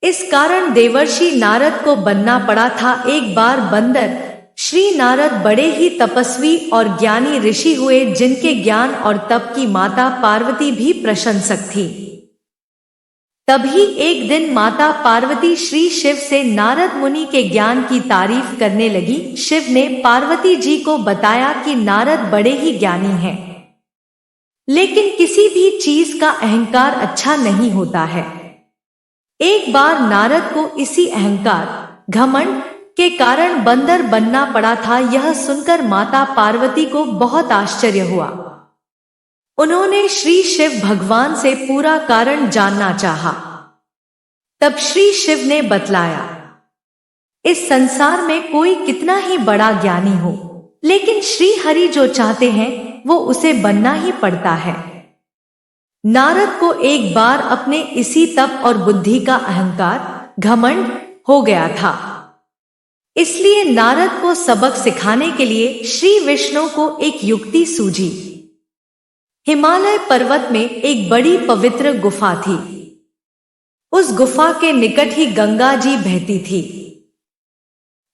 इस कारण देवर्षि नारद को बनना पड़ा था एक बार बंदर। श्री नारद बड़े ही तपस्वी और ज्ञानी ऋषि हुए, जिनके ज्ञान और तप की माता पार्वती भी प्रशंसक थी। तभी एक दिन माता पार्वती श्री शिव से नारद मुनि के ज्ञान की तारीफ करने लगी। शिव ने पार्वती जी को बताया कि नारद बड़े ही ज्ञानी हैं, लेकिन किसी भी चीज का अहंकार अच्छा नहीं होता है। एक बार नारद को इसी अहंकार, घमंड के कारण बंदर बनना पड़ा था। यह सुनकर माता पार्वती को बहुत आश्चर्य हुआ। उन्होंने श्री शिव भगवान से पूरा कारण जानना चाहा। तब श्री शिव ने बतलाया, इस संसार में कोई कितना ही बड़ा ज्ञानी हो, लेकिन श्री हरि जो चाहते हैं वो उसे बनना ही पड़ता है। नारद को एक बार अपने इसी तप और बुद्धि का अहंकार, घमंड हो गया था। इसलिए नारद को सबक सिखाने के लिए श्री विष्णु को एक युक्ति सूझी। हिमालय पर्वत में एक बड़ी पवित्र गुफा थी। उस गुफा के निकट ही गंगा जी बहती थी।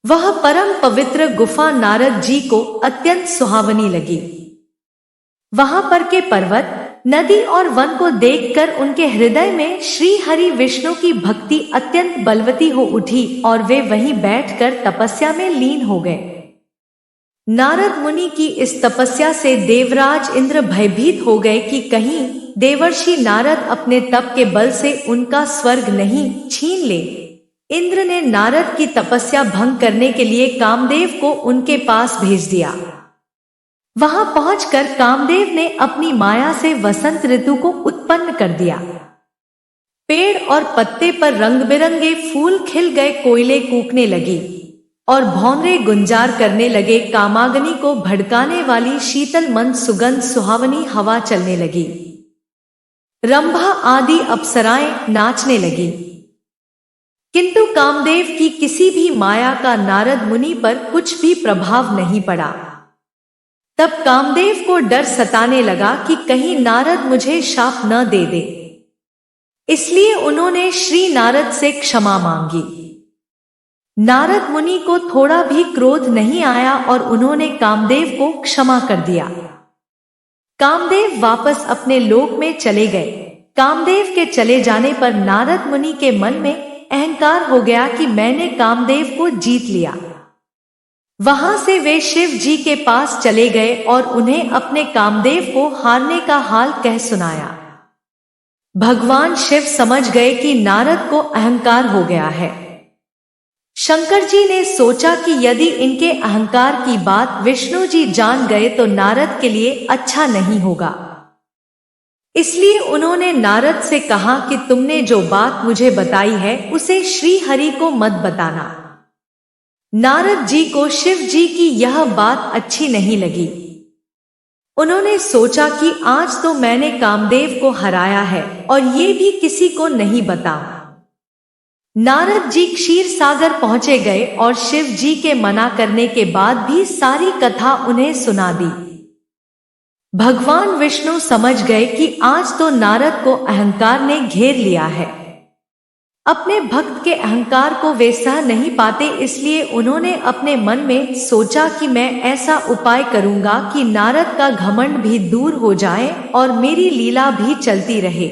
वह परम पवित्र गुफा नारद जी को अत्यंत सुहावनी लगी। वहां पर के पर्वत, नदी और वन को देखकर उनके हृदय में श्री हरि विष्णु की भक्ति अत्यंत बलवती हो उठी और वे वहीं बैठकर तपस्या में लीन हो गए। नारद मुनि की इस तपस्या से देवराज इंद्र भयभीत हो गए कि कहीं देवर्षि नारद अपने तप के बल से उनका स्वर्ग नहीं छीन ले। इंद्र ने नारद की तपस्या भंग करने के लिए कामदेव को उनके पास भेज दिया। वहां पहुंचकर कामदेव ने अपनी माया से वसंत ऋतु को उत्पन्न कर दिया। पेड़ और पत्ते पर रंग बिरंगे फूल खिल गए, कोयले कूकने लगी और भौंरे गुंजार करने लगे। कामाग्नि को भड़काने वाली शीतल मंद सुगंध सुहावनी हवा चलने लगी। रंभा आदि अप्सराएं नाचने लगी। किंतु कामदेव की किसी भी माया का नारद मुनि पर कुछ भी प्रभाव नहीं पड़ा। तब कामदेव को डर सताने लगा कि कहीं नारद मुझे शाप न दे दे। इसलिए उन्होंने श्री नारद से क्षमा मांगी। नारद मुनि को थोड़ा भी क्रोध नहीं आया और उन्होंने कामदेव को क्षमा कर दिया। कामदेव वापस अपने लोक में चले गए। कामदेव के चले जाने पर नारद मुनि के मन में अहंकार हो गया कि मैंने कामदेव को जीत लिया। वहां से वे शिव जी के पास चले गए और उन्हें अपने कामदेव को हारने का हाल कह सुनाया। भगवान शिव समझ गए कि नारद को अहंकार हो गया है। शंकर जी ने सोचा कि यदि इनके अहंकार की बात विष्णु जी जान गए तो नारद के लिए अच्छा नहीं होगा। इसलिए उन्होंने नारद से कहा कि तुमने जो बात मुझे बताई है उसे श्री हरि को मत बताना। नारद जी को शिव जी की यह बात अच्छी नहीं लगी। उन्होंने सोचा कि आज तो मैंने कामदेव को हराया है और ये भी किसी को नहीं बताऊं। नारद जी क्षीर सागर पहुंचे गए और शिव जी के मना करने के बाद भी सारी कथा उन्हें सुना दी। भगवान विष्णु समझ गए कि आज तो नारद को अहंकार ने घेर लिया है। अपने भक्त के अहंकार को वे सह नहीं पाते, इसलिए उन्होंने अपने मन में सोचा कि मैं ऐसा उपाय करूंगा कि नारद का घमंड भी दूर हो जाए और मेरी लीला भी चलती रहे।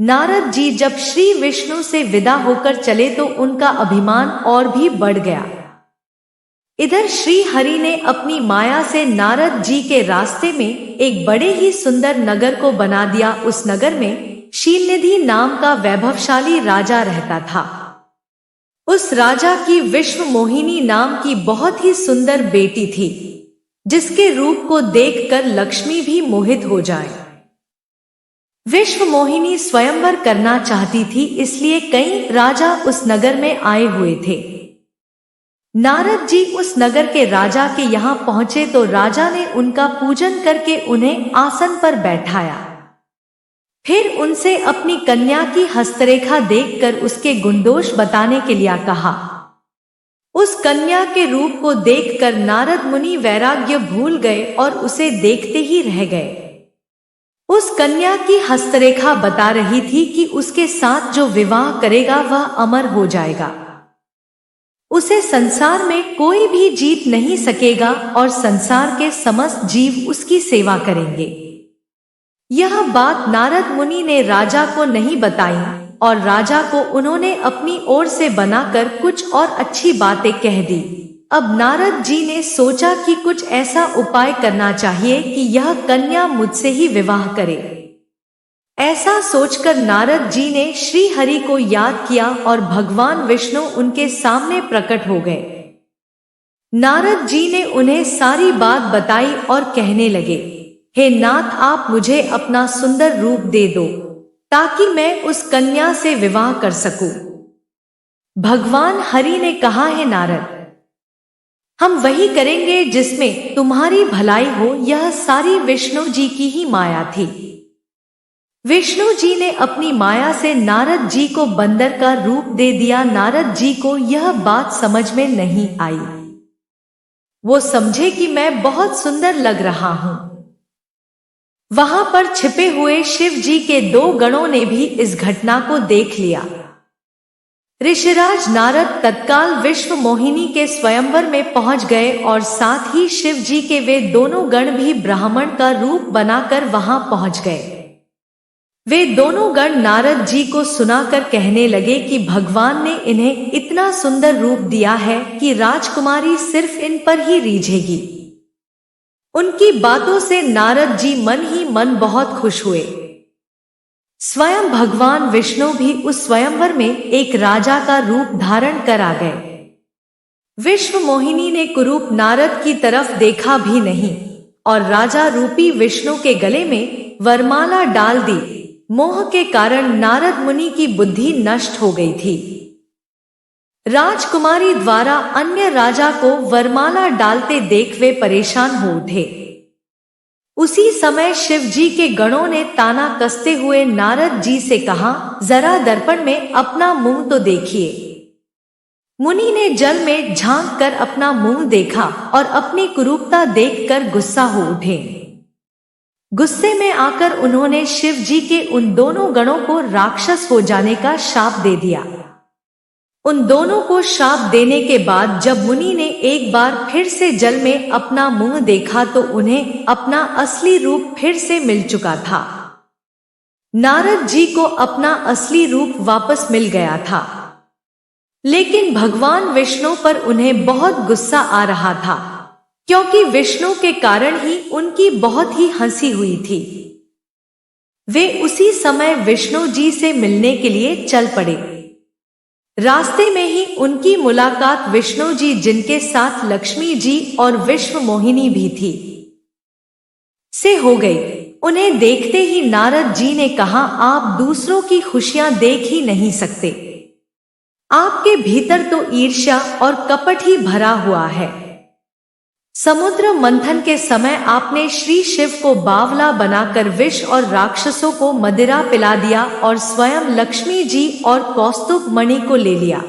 नारद जी जब श्री विष्णु से विदा होकर चले तो उनका अभिमान और भी बढ़ गया। इधर श्री हरि ने अपनी माया से नारद जी के रास्ते में एक बड़े ही सुंदर नगर को बना दिया। उस नगर में शीलनिधि नाम का वैभवशाली राजा रहता था। उस राजा की विश्व मोहिनी नाम की बहुत ही सुंदर बेटी थी, जिसके रूप को देखकर लक्ष्मी भी मोहित हो जाए। विश्व मोहिनी स्वयंवर करना चाहती थी, इसलिए कई राजा उस नगर में आए हुए थे। नारद जी उस नगर के राजा के यहाँ पहुंचे तो राजा ने उनका पूजन करके उन्हें आसन पर बैठाया। फिर उनसे अपनी कन्या की हस्तरेखा देखकर उसके गुणदोष बताने के लिए कहा। उस कन्या के रूप को देखकर नारद मुनि वैराग्य भूल गए और उसे देखते ही रह गए। उस कन्या की हस्तरेखा बता रही थी कि उसके साथ जो विवाह करेगा वह अमर हो जाएगा। उसे संसार में कोई भी जीत नहीं सकेगा और संसार के समस्त जीव उसकी सेवा करेंगे। यह बात नारद मुनि ने राजा को नहीं बताई और राजा को उन्होंने अपनी ओर से बनाकर कुछ और अच्छी बातें कह दी। अब नारद जी ने सोचा कि कुछ ऐसा उपाय करना चाहिए कि यह कन्या मुझसे ही विवाह करे। ऐसा सोचकर नारद जी ने श्री हरि को याद किया और भगवान विष्णु उनके सामने प्रकट हो गए। नारद जी ने उन्हें सारी बात बताई और कहने लगे, हे नाथ, आप मुझे अपना सुंदर रूप दे दो ताकि मैं उस कन्या से विवाह कर सकूं। भगवान हरि ने कहा, हे नारद, हम वही करेंगे जिसमें तुम्हारी भलाई हो। यह सारी विष्णु जी की ही माया थी। विष्णु जी ने अपनी माया से नारद जी को बंदर का रूप दे दिया। नारद जी को यह बात समझ में नहीं आई। वो समझे कि मैं बहुत सुंदर लग रहा हूं। वहां पर छिपे हुए शिव जी के 2 गणों ने भी इस घटना को देख लिया। ऋषिराज नारद तत्काल विश्व मोहिनी के स्वयंवर में पहुंच गए और साथ ही शिव जी के वे दोनों गण भी ब्राह्मण का रूप बनाकर वहां पहुंच गए। वे दोनों गण नारद जी को सुनाकर कहने लगे कि भगवान ने इन्हें इतना सुंदर रूप दिया है कि राजकुमारी सिर्फ इन पर ही रीझेगी। उनकी बातों से नारद जी मन ही मन बहुत खुश हुए। स्वयं भगवान विष्णु भी उस स्वयंवर में एक राजा का रूप धारण कर आ गए। विश्व मोहिनी ने कुरूप नारद की तरफ देखा भी नहीं और राजा रूपी विष्णु के गले में वरमाला डाल दी। मोह के कारण नारद मुनि की बुद्धि नष्ट हो गई थी। राजकुमारी द्वारा अन्य राजा को वरमाला डालते देख वे परेशान हो उठे। उसी समय शिव जी के गणों ने ताना कसते हुए नारद जी से कहा, जरा दर्पण में अपना मुंह तो देखिए। मुनि ने जल में झांक कर अपना मुंह देखा और अपनी कुरूपता देखकर गुस्सा हो उठे। गुस्से में आकर उन्होंने शिव जी के उन दोनों गणों को राक्षस हो जाने का शाप दे दिया। उन दोनों को शाप देने के बाद जब मुनि ने एक बार फिर से जल में अपना मुंह देखा तो उन्हें अपना असली रूप फिर से मिल चुका था। नारद जी को अपना असली रूप वापस मिल गया था, लेकिन भगवान विष्णु पर उन्हें बहुत गुस्सा आ रहा था, क्योंकि विष्णु के कारण ही उनकी बहुत ही हंसी हुई थी। वे उसी समय विष्णु जी से मिलने के लिए चल पड़े। रास्ते में ही उनकी मुलाकात विष्णु जी, जिनके साथ लक्ष्मी जी और विश्व मोहिनी भी थी, से हो गई। उन्हें देखते ही नारद जी ने कहा, आप दूसरों की खुशियां देख ही नहीं सकते। आपके भीतर तो ईर्ष्या और कपट ही भरा हुआ है। समुद्र मंथन के समय आपने श्री शिव को बावला बनाकर विष और राक्षसों को मदिरा पिला दिया और स्वयं लक्ष्मी जी और कौस्तुभ मणि को ले लिया।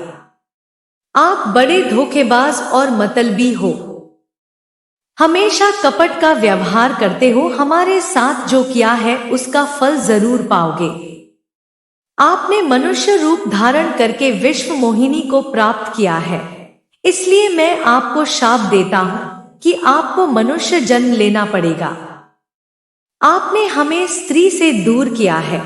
आप बड़े धोखेबाज और मतलबी हो। हमेशा कपट का व्यवहार करते हो। हमारे साथ जो किया है उसका फल जरूर पाओगे। आपने मनुष्य रूप धारण करके विश्व मोहिनी को प्राप्त किया है, इसलिए मैं आपको शाप देता हूं कि आपको मनुष्य जन्म लेना पड़ेगा। आपने हमें स्त्री से दूर किया है,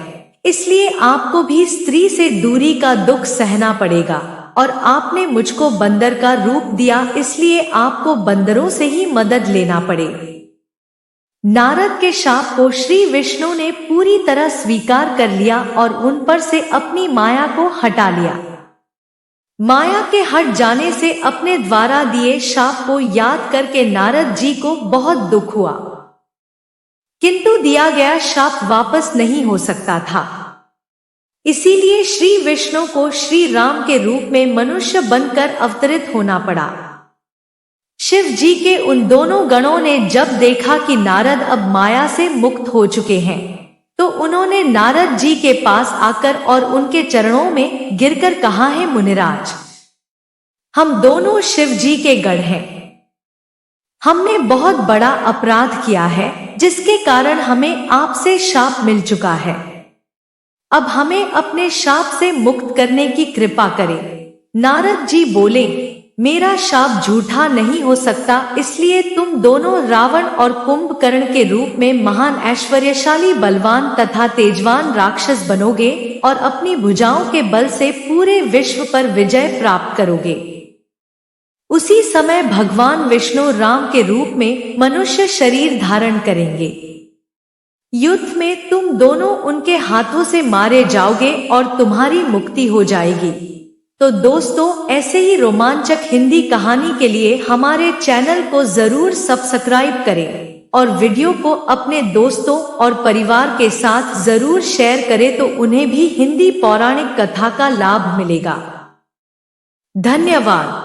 इसलिए आपको भी स्त्री से दूरी का दुख सहना पड़ेगा। और आपने मुझको बंदर का रूप दिया, इसलिए आपको बंदरों से ही मदद लेना पड़े। नारद के शाप को श्री विष्णु ने पूरी तरह स्वीकार कर लिया और उन पर से अपनी माया को हटा लिया। माया के हट जाने से अपने द्वारा दिए शाप को याद करके नारद जी को बहुत दुख हुआ, किंतु दिया गया शाप वापस नहीं हो सकता था। इसीलिए श्री विष्णु को श्री राम के रूप में मनुष्य बनकर अवतरित होना पड़ा। शिव जी के उन दोनों गणों ने जब देखा कि नारद अब माया से मुक्त हो चुके हैं, तो उन्होंने नारद जी के पास आकर और उनके चरणों में गिरकर कहा, है मुनिराज, हम दोनों शिव जी के गण हैं। हमने बहुत बड़ा अपराध किया है, जिसके कारण हमें आपसे शाप मिल चुका है। अब हमें अपने शाप से मुक्त करने की कृपा करें। नारद जी बोले, मेरा शाप झूठा नहीं हो सकता, इसलिए तुम दोनों रावण और कुंभकर्ण के रूप में महान ऐश्वर्यशाली बलवान तथा तेजवान राक्षस बनोगे और अपनी भुजाओं के बल से पूरे विश्व पर विजय प्राप्त करोगे। उसी समय भगवान विष्णु राम के रूप में मनुष्य शरीर धारण करेंगे। युद्ध में तुम दोनों उनके हाथों से मारे जाओगे और तुम्हारी मुक्ति हो जाएगी। तो दोस्तों, ऐसे ही रोमांचक हिंदी कहानी के लिए हमारे चैनल को जरूर सब्सक्राइब करें और वीडियो को अपने दोस्तों और परिवार के साथ जरूर शेयर करें, तो उन्हें भी हिंदी पौराणिक कथा का लाभ मिलेगा। धन्यवाद।